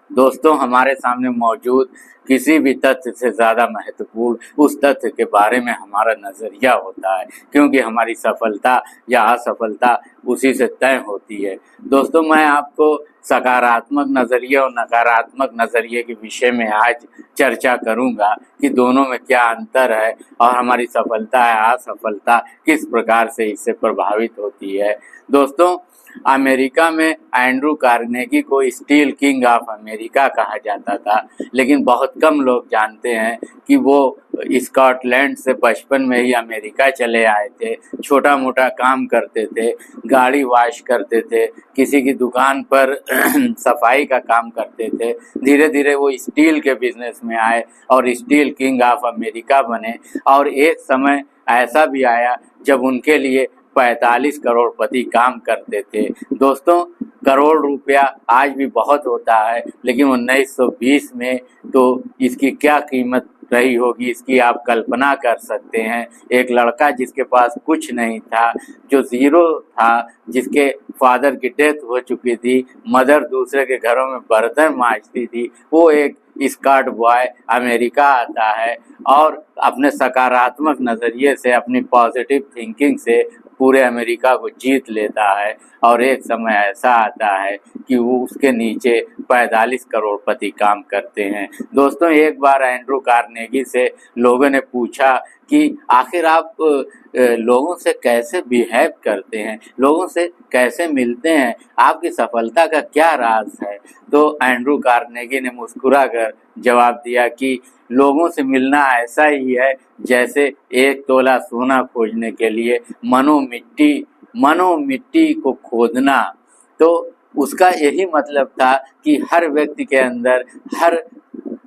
दोस्तों, हमारे सामने मौजूद किसी भी तथ्य से ज़्यादा महत्वपूर्ण उस तथ्य के बारे में हमारा नज़रिया होता है, क्योंकि हमारी सफलता या असफलता उसी से तय होती है। दोस्तों, मैं आपको सकारात्मक नज़रिए और नकारात्मक नज़रिए के विषय में आज चर्चा करूंगा कि दोनों में क्या अंतर है और हमारी सफलता या असफलता किस प्रकार से इससे प्रभावित होती है। दोस्तों, अमेरिका में एंड्रू कार्नेगी को स्टील किंग ऑफ अमेरिका कहा जाता था, लेकिन बहुत कम लोग जानते हैं कि वो स्कॉटलैंड से बचपन में ही अमेरिका चले आए थे। छोटा मोटा काम करते थे, गाड़ी वॉश करते थे, किसी की दुकान पर सफाई का काम करते थे। धीरे धीरे वो स्टील के बिजनेस में आए और स्टील किंग ऑफ अमेरिका बने। और एक समय ऐसा भी आया जब उनके लिए 45 करोड़पति काम करते थे। दोस्तों, करोड़ रुपया आज भी बहुत होता है, लेकिन 1920 में तो इसकी क्या कीमत रही होगी, इसकी आप कल्पना कर सकते हैं। एक लड़का जिसके पास कुछ नहीं था, जो ज़ीरो था, जिसके फादर की डेथ हो चुकी थी, मदर दूसरे के घरों में बर्तन मांजती थी, वो एक स्कॉट बॉय अमेरिका आता है और अपने सकारात्मक नज़रिए से, अपनी पॉजिटिव थिंकिंग से पूरे अमेरिका को जीत लेता है। और एक समय ऐसा आता है कि वो उसके नीचे 45 करोड़पति काम करते हैं। दोस्तों, एक बार एंड्रू कार्नेगी से लोगों ने पूछा कि आखिर आप लोगों से कैसे बिहेव करते हैं, लोगों से कैसे मिलते हैं, आपकी सफलता का क्या राज है। तो एंड्रू कार्नेगी ने मुस्कुराकर जवाब दिया कि लोगों से मिलना ऐसा ही है जैसे एक तोला सोना खोजने के लिए मनो मिट्टी को खोदना। तो उसका यही मतलब था कि हर व्यक्ति के अंदर, हर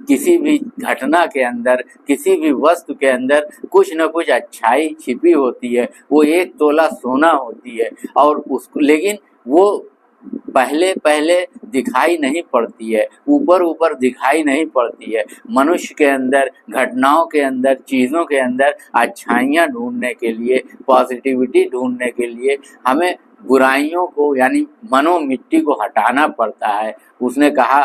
किसी भी घटना के अंदर, किसी भी वस्तु के अंदर कुछ न कुछ अच्छाई छिपी होती है। वो एक तोला सोना होती है और उसको, लेकिन वो पहले पहले दिखाई नहीं पड़ती है, ऊपर ऊपर दिखाई नहीं पड़ती है। मनुष्य के अंदर, घटनाओं के अंदर, चीज़ों के अंदर अच्छाइयाँ ढूंढने के लिए, पॉजिटिविटी ढूंढने के लिए हमें बुराइयों को यानी मनोमिट्टी को हटाना पड़ता है। उसने कहा,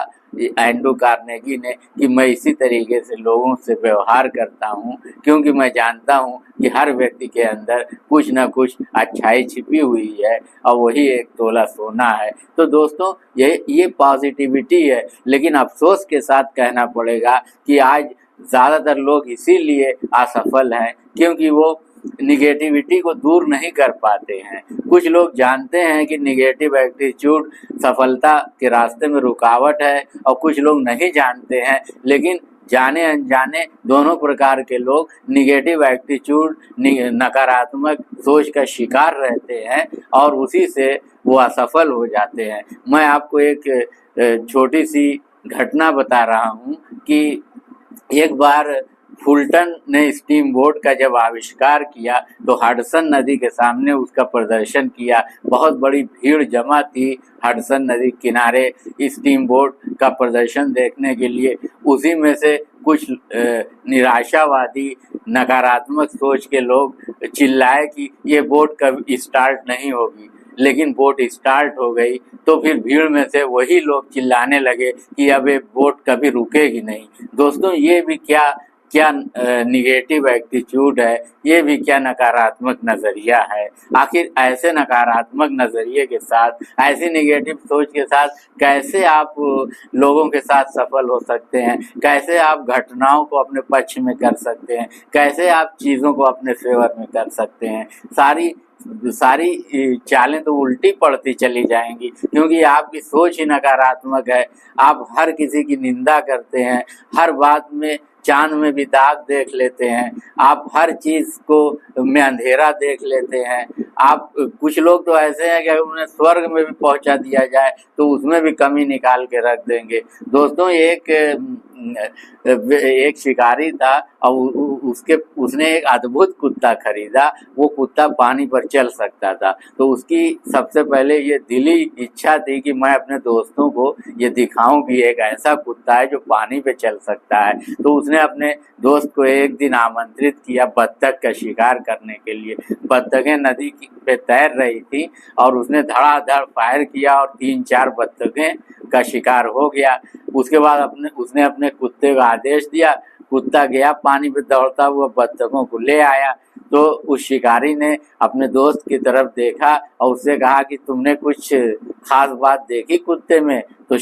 एंड्रू कार्नेगी ने, कि मैं इसी तरीके से लोगों से व्यवहार करता हूँ, क्योंकि मैं जानता हूँ कि हर व्यक्ति के अंदर कुछ न कुछ अच्छाई छिपी हुई है और वही एक तोला सोना है। तो दोस्तों, ये पॉजिटिविटी है, लेकिन अफसोस के साथ कहना पड़ेगा कि आज ज़्यादातर लोग इसीलिए असफल हैं क्योंकि वो निगेटिविटी को दूर नहीं कर पाते हैं। कुछ लोग जानते हैं कि निगेटिव एटीट्यूड सफलता के रास्ते में रुकावट है, और कुछ लोग नहीं जानते हैं, लेकिन जाने अनजाने दोनों प्रकार के लोग निगेटिव एटीट्यूड, नकारात्मक सोच का शिकार रहते हैं और उसी से वो असफल हो जाते हैं। मैं आपको एक छोटी सी घटना बता रहा हूँ कि एक बार फुलटन ने स्टीम बोट का जब आविष्कार किया तो हडसन नदी के सामने उसका प्रदर्शन किया। बहुत बड़ी भीड़ जमा थी हडसन नदी किनारे स्टीम बोट का प्रदर्शन देखने के लिए। उसी में से कुछ निराशावादी, नकारात्मक सोच के लोग चिल्लाए कि ये बोट कभी स्टार्ट नहीं होगी, लेकिन बोट स्टार्ट हो गई। तो फिर भीड़ में से वही लोग चिल्लाने लगे कि अब ये बोट कभी रुकेगी नहीं। दोस्तों, ये भी क्या क्या निगेटिव एटीट्यूड है, ये भी क्या नकारात्मक नज़रिया है। आखिर ऐसे नकारात्मक नज़रिए के साथ, ऐसी निगेटिव सोच के साथ कैसे आप लोगों के साथ सफल हो सकते हैं, कैसे आप घटनाओं को अपने पक्ष में कर सकते हैं, कैसे आप चीज़ों को अपने फेवर में कर सकते हैं। सारी चालें तो उल्टी पड़ती चली जाएंगी, क्योंकि आपकी सोच ही नकारात्मक है। आप हर किसी की निंदा करते हैं, हर बात में चांद में भी दाग देख लेते हैं, आप हर चीज़ को में अंधेरा देख लेते हैं। आप, कुछ लोग तो ऐसे हैं कि उन्हें स्वर्ग में भी पहुंचा दिया जाए तो उसमें भी कमी निकाल के रख देंगे। दोस्तों, एक एक शिकारी था और उसने एक अद्भुत कुत्ता खरीदा। वो कुत्ता पानी पर चल सकता था, तो उसकी सबसे पहले ये दिली इच्छा थी कि मैं अपने दोस्तों को ये दिखाऊं कि एक ऐसा कुत्ता है जो पानी पे चल सकता है। तो उसने अपने दोस्त को एक दिन आमंत्रित किया बत्तख का शिकार करने के लिए। बत्तखें नदी पे तैर रही थी और उसने धड़ाधड़ फायर किया और 3-4 बत्तखें का शिकार हो गया। उसके बाद उसने अपने कुत्ते को आदेश दिया, कुत्ता गया पानी पे दौड़ता हुआ बत्तखों को ले आया। तो उस शिकारी ने अपने दोस्त की तरफ देखा और उससे कहा कि तुमने कुछ खास बात देखी कुत्ते में? तो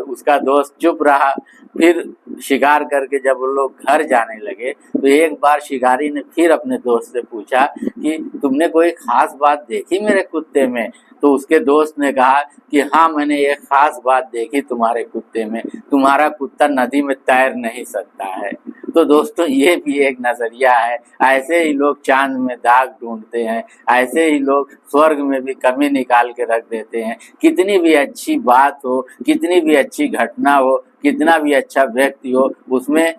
उसका दोस्त चुप रहा। फिर शिकार करके जब वो लोग घर जाने लगे तो एक बार शिकारी ने फिर अपने दोस्त से पूछा कि तुमने कोई खास बात देखी मेरे कुत्ते में? तो उसके दोस्त ने कहा कि हाँ, मैंने एक खास बात देखी तुम्हारे कुत्ते में, तुम्हारा कुत्ता नदी में तैर नहीं सकता है। तो दोस्तों, ये भी एक नज़रिया है। ऐसे ही लोग चांद में दाग ढूंढते हैं, ऐसे ही लोग स्वर्ग में भी कमी निकाल के रख देते हैं। कितनी भी अच्छी बात हो, कितनी भी अच्छी घटना हो, कितना भी अच्छा व्यक्ति हो, उसमें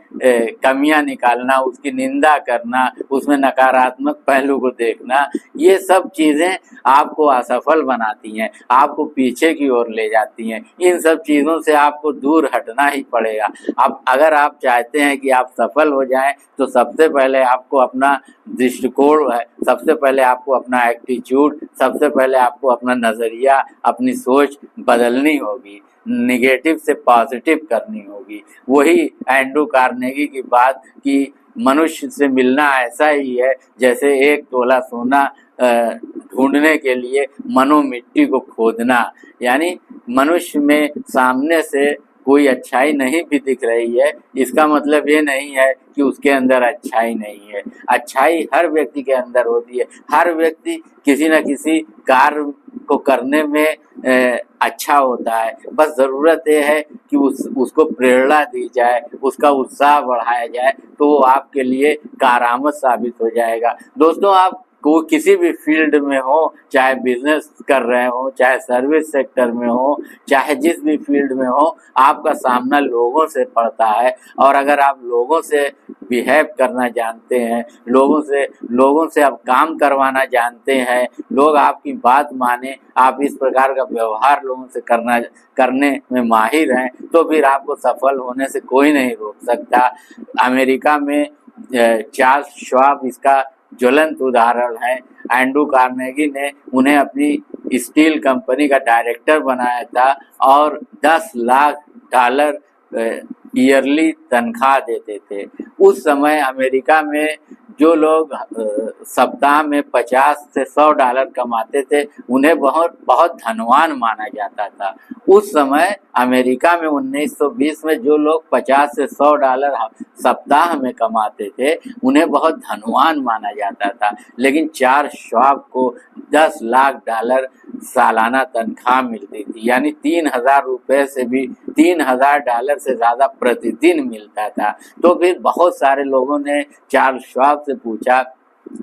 कमियां निकालना, उसकी निंदा करना, उसमें नकारात्मक पहलू को देखना, ये सब चीज़ें आपको असफल बनाती हैं, आपको पीछे की ओर ले जाती हैं। इन सब चीज़ों से आपको दूर हटना ही पड़ेगा। अब अगर आप चाहते हैं कि आप सफल हो जाएं तो सबसे पहले आपको अपना दृष्टिकोण है, सबसे पहले आपको अपना एटीट्यूड, सबसे पहले आपको अपना नज़रिया, अपनी सोच बदलनी होगी, निगेटिव से पॉजिटिव करनी होगी। वही एंड्रू कार्नेगी की बात कि मनुष्य से मिलना ऐसा ही है जैसे एक तोला सोना ढूंढने के लिए मनो मिट्टी को खोदना। यानी मनुष्य में सामने से कोई अच्छाई नहीं भी दिख रही है, इसका मतलब ये नहीं है कि उसके अंदर अच्छाई नहीं है। अच्छाई हर व्यक्ति के अंदर होती है। हर व्यक्ति किसी न किसी कार्य को करने में अच्छा होता है। बस ज़रूरत ये है कि उसको प्रेरणा दी जाए, उसका उत्साह बढ़ाया जाए, तो वो आपके लिए कारआमद साबित हो जाएगा। दोस्तों, आप को किसी भी फील्ड में हो, चाहे बिजनेस कर रहे हो, चाहे सर्विस सेक्टर में हो, चाहे जिस भी फील्ड में हो, आपका सामना लोगों से पड़ता है। और अगर आप लोगों से बिहेव करना जानते हैं, लोगों से आप काम करवाना जानते हैं, लोग आपकी बात माने, आप इस प्रकार का व्यवहार लोगों से करने में माहिर हैं, तो फिर आपको सफल होने से कोई नहीं रोक सकता। अमेरिका में चार्ल्स श्वाब इसका ज्वलंत उदाहरण है। एंड्रू कार्नेगी ने उन्हें अपनी स्टील कंपनी का डायरेक्टर बनाया था और $10 लाख ईयरली तनख्वाह देते थे। उस समय अमेरिका में जो लोग सप्ताह में $50 से $100 कमाते थे, उन्हें बहुत बहुत धनवान माना जाता था। उस समय अमेरिका में 1920 में जो लोग $50 से $100 सप्ताह में कमाते थे, उन्हें बहुत धनवान माना जाता था। लेकिन चार्ल्स श्वाब को $10 लाख सालाना तनख्वाह मिलती थी, यानी $3,000 से ज़्यादा प्रतिदिन मिलता था। तो फिर बहुत सारे लोगों ने चार्ल्स श्वाब से पूछा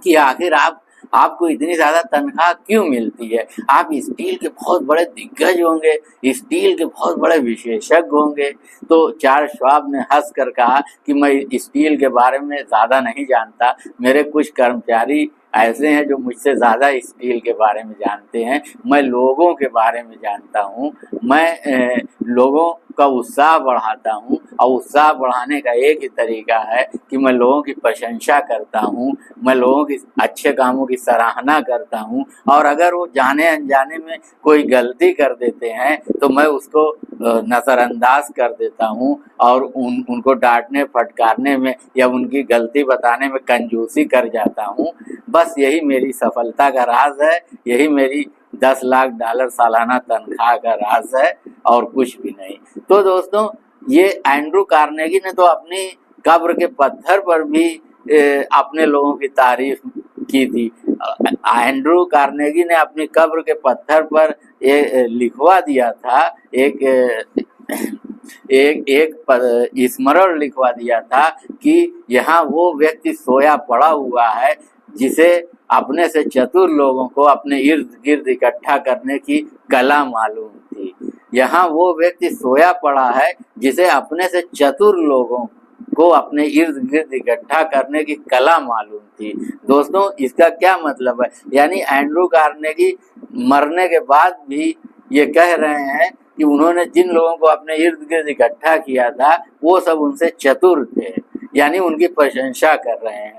कि आखिर आपको इतनी ज़्यादा तनख्वाह क्यों मिलती है? आप स्टील के बहुत बड़े दिग्गज होंगे, स्टील के बहुत बड़े विशेषज्ञ होंगे। तो चार्ल्स श्वाब ने हंस कर कहा कि मैं स्टील के बारे में ज़्यादा नहीं जानता, मेरे कुछ कर्मचारी ऐसे हैं जो मुझसे ज़्यादा स्टील के बारे में जानते हैं। मैं लोगों के बारे में जानता हूँ, मैं लोगों का उत्साह बढ़ाता हूँ, और उत्साह बढ़ाने का एक ही तरीका है कि मैं लोगों की प्रशंसा करता हूँ, मैं लोगों की अच्छे कामों की सराहना करता हूँ, और अगर वो जाने अनजाने में कोई गलती कर देते हैं तो मैं उसको नज़रअंदाज कर देता हूँ और उनको डांटने फटकारने में या उनकी गलती बताने में कंजूसी कर जाता हूँ। बस यही मेरी सफलता का राज है, यही मेरी $10 लाख सालाना तनख्वाह का राज है, और कुछ भी नहीं। तो दोस्तों, ये एंड्रू कार्नेगी ने तो अपनी कब्र के पत्थर पर भी अपने लोगों की तारीफ की थी। एंड्रू कार्नेगी ने अपनी कब्र के पत्थर पर लिखवा दिया था, एक स्मरण लिखवा दिया था कि यहाँ वो व्यक्ति सोया पड़ा हुआ है जिसे अपने से चतुर लोगों को अपने इर्द गिर्द इकट्ठा करने की कला मालूम थी। यहाँ वो व्यक्ति सोया पड़ा है जिसे अपने से चतुर लोगों को अपने इर्द गिर्द इकट्ठा करने की कला मालूम थी। दोस्तों, इसका क्या मतलब है? यानी एंड्रू कार्नेगी मरने के बाद भी ये कह रहे हैं कि उन्होंने जिन लोगों को अपने इर्द गिर्द इकट्ठा किया था वो सब उनसे चतुर थे, यानी उनकी प्रशंसा कर रहे हैं।